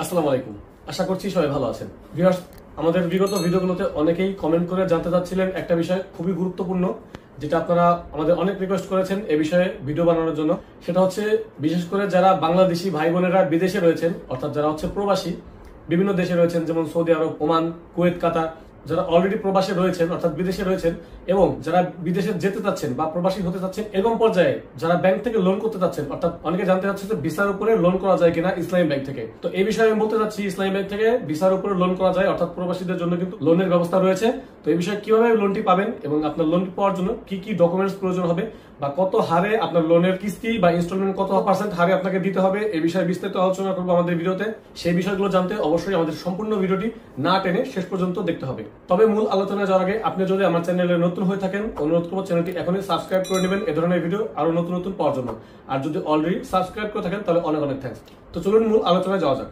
আসসালামু আলাইকুম। আশা করছি সবাই ভালো আছেন। ভিউয়ার্স, আমাদের বিগত ভিডিওগুলোতে অনেকেই কমেন্ট করে জানতে চাচ্ছিলেন একটা বিষয় খুবই গুরুত্বপূর্ণ, যেটা আপনারা আমাদের অনেক রিকোয়েস্ট করেছেন এই বিষয়ে ভিডিও বানানোর জন্য। সেটা হচ্ছে বিশেষ করে যারা বাংলাদেশি ভাই বোনেরা বিদেশে রয়েছেন, অর্থাৎ যারা হচ্ছে প্রবাসী বিভিন্ন দেশে রয়েছেন, যেমন সৌদি আরব, ওমান, কুয়েত, কাতার, যারা অলরেডি প্রবাসে রয়েছেন অর্থাৎ বিদেশে রয়েছেন এবং যারা বিদেশে যেতে চাচ্ছেন বা প্রবাসী হতে চাচ্ছেন, এরকম পর্যায়ে যারা ব্যাংক থেকে লোন করতে চাচ্ছেন, অর্থাৎ অনেকে জানতে চাচ্ছে যে ভিসার উপরে লোন করা যায় কিনা ইসলামী ব্যাংক থেকে। তো এই বিষয়ে আমি বলতে চাচ্ছি, ইসলামী ব্যাংক থেকে ভিসার উপরে লোন করা যায়, অর্থাৎ প্রবাসীদের জন্য কিন্তু লোনের ব্যবস্থা রয়েছে। তো এই বিষয়ে কিভাবে লোনটি পাবেন এবং আপনার লোনটি পাওয়ার জন্য কি কি ডকুমেন্টস প্রয়োজন হবে বা কত হারে আপনার লোনের কিস্তি বা ইনস্টলমেন্ট কত পার্সেন্ট হারে আপনাকে দিতে হবে, এই বিষয়ে বিস্তারিত আলোচনা করবো আমাদের ভিডিওতে। সেই বিষয়গুলো জানতে অবশ্যই আমাদের সম্পূর্ণ ভিডিওটি না টেনে শেষ পর্যন্ত দেখতে হবে। তবে মূল আলোচনায় যাওয়ার আগে আপনি যদি আমার চ্যানেলে নতুন হয়ে থাকেন, অনুরোধ করবো চ্যানেলটি এখনই সাবস্ক্রাইব করে নেবেন এই ধরনের ভিডিও আরো নতুন নতুন পাওয়ার জন্য। আর যদি অলরেডি সাবস্ক্রাইব করে থাকেন তাহলে অনেক অনেক থ্যাঙ্কস। তো চলুন মূল আলোচনায় যাওয়া যাক।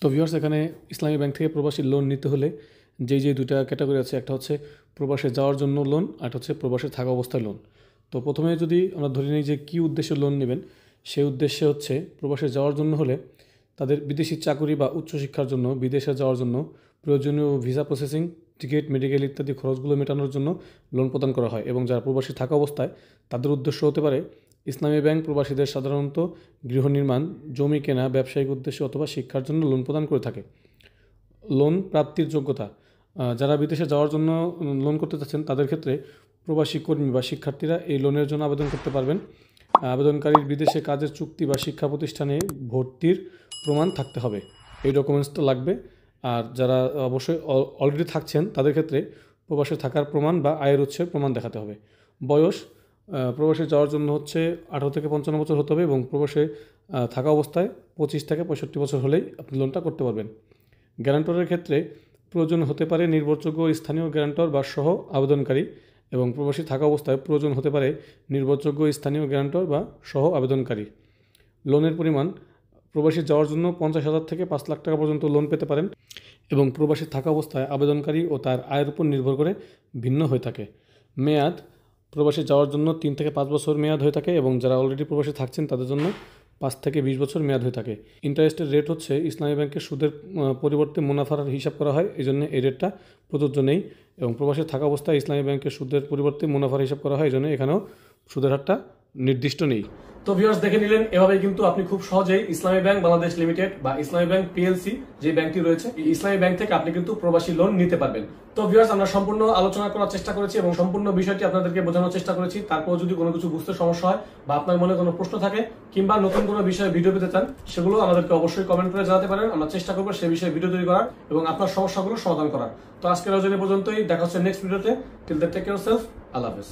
তো ভিউয়ার্স, এখানে ইসলামী ব্যাংক থেকে প্রবাসী লোন নিতে হলে যে দুইটা ক্যাটাগরি আছে, একটা হচ্ছে প্রবাসে যাওয়ার জন্য লোন, আর হচ্ছে প্রবাসে থাকা অবস্থায় লোন। তো প্রথমে যদি আমরা ধরে নিই যে কী উদ্দেশ্যে লোন নেবেন, সেই উদ্দেশ্যে হচ্ছে প্রবাসে যাওয়ার জন্য হলে তাদের বিদেশি চাকুরি বা উচ্চশিক্ষার জন্য বিদেশে যাওয়ার জন্য প্রয়োজনীয় ভিসা প্রসেসিং, টিকিট, মেডিকেল ইত্যাদি খরচগুলো মেটানোর জন্য লোন প্রদান করা হয়। এবং যারা প্রবাসী থাকা অবস্থায় তাদের উদ্দেশ্য হতে পারে ইসলামী ব্যাংক প্রবাসীদের সাধারণত গৃহ নির্মাণ, জমি কেনা, ব্যবসায়িক উদ্দেশ্যে অথবা শিক্ষার জন্য লোন প্রদান করে থাকে। লোন প্রাপ্তির যোগ্যতা: যারা বিদেশে যাওয়ার জন্য লোন করতে চাচ্ছেন তাদের ক্ষেত্রে প্রবাসী কর্মী বা শিক্ষার্থীরা এই লোনের জন্য আবেদন করতে পারবেন। আবেদনকারীর বিদেশে কাজের চুক্তি বা শিক্ষা প্রতিষ্ঠানে ভর্তির প্রমাণ থাকতে হবে, এই ডকুমেন্টসটা লাগবে। আর যারা অবশ্যই অলরেডি থাকছেন তাদের ক্ষেত্রে প্রবাসে থাকার প্রমাণ বা আয়ের উৎসের প্রমাণ দেখাতে হবে। বয়স: প্রবাসে যাওয়ার জন্য হচ্ছে 18 থেকে 55 বছর হতে হবে এবং প্রবাসে থাকা অবস্থায় 25 থেকে 65 বছর হলেই আপনি লোনটা করতে পারবেন। গ্যারান্টরের ক্ষেত্রে প্রয়োজন হতে পারে নির্ভরযোগ্য স্থানীয় গ্যারান্টর বা সহ আবেদনকারী, এবং প্রবাসী থাকা অবস্থায় প্রয়োজন হতে পারে নির্ভরযোগ্য স্থানীয় গ্যারান্টর বা সহ আবেদনকারী। লোনের পরিমাণ: প্রবাসী যাওয়ার জন্য 50,000 থেকে 5 লাখ টাকা পর্যন্ত লোন পেতে পারেন এবং প্রবাসী থাকা অবস্থায় আবেদনকারী ও তার আয়ের উপর নির্ভর করে ভিন্ন হয়ে থাকে। মেয়াদ: প্রবাসী যাওয়ার জন্য 3 থেকে 5 বছর মেয়াদ হয়ে থাকে এবং যারা অলরেডি প্রবাসী থাকছেন তাদের জন্য 5 থেকে 20 বছর মেয়াদ হয়ে থাকে। ইন্টারেস্টের রেট হচ্ছে ইসলামী ব্যাংকের সুদের পরিবর্তে মুনাফার হিসাব করা হয়, এই জন্য এই রেটটা প্রযোজ্য নেই। এবং প্রবাসী থাকা অবস্থায় ইসলামী ব্যাংকের সুদের পরিবর্তে মুনাফার হিসাব করা হয়, এই জন্য এখানেও সুদের হারটা নির্দিষ্ট নেই। তো ভিউয়ার্স, দেখে নিলেন, এভাবে কিন্তু আপনি খুব সহজেই ইসলামী ব্যাংক বাংলাদেশ লিমিটেড বা ইসলামী ব্যাংক পিএলসি যে ব্যাংকটি রয়েছে, এই ইসলামী ব্যাংক থেকে আপনি কিন্তু প্রবাসী লোন নিতে পারবেন। তো ভিউয়ার্স, আমরা সম্পূর্ণ আলোচনা করার চেষ্টা করেছি এবং সম্পূর্ণ বিষয়টি আপনাদেরকে বোঝানোর চেষ্টা করেছি। তারপর যদি কোনো কিছু বুঝতে সমস্যা হয় বা আপনার মনে কোনো প্রশ্ন থাকে কিংবা নতুন কোনো বিষয়ে ভিডিও পেতে চান, সেগুলো আমাদেরকে অবশ্যই কমেন্ট করে জানাতে পারেন। আমরা চেষ্টা করবো সেই বিষয়ে ভিডিও তৈরি করার এবং আপনার সমস্যাগুলো সমাধান করার। তো আজকের আলোচনা পর্যন্তই, দেখা হচ্ছে নেক্সট ভিডিওতে। Till then take care of self. Allah হাফেজ।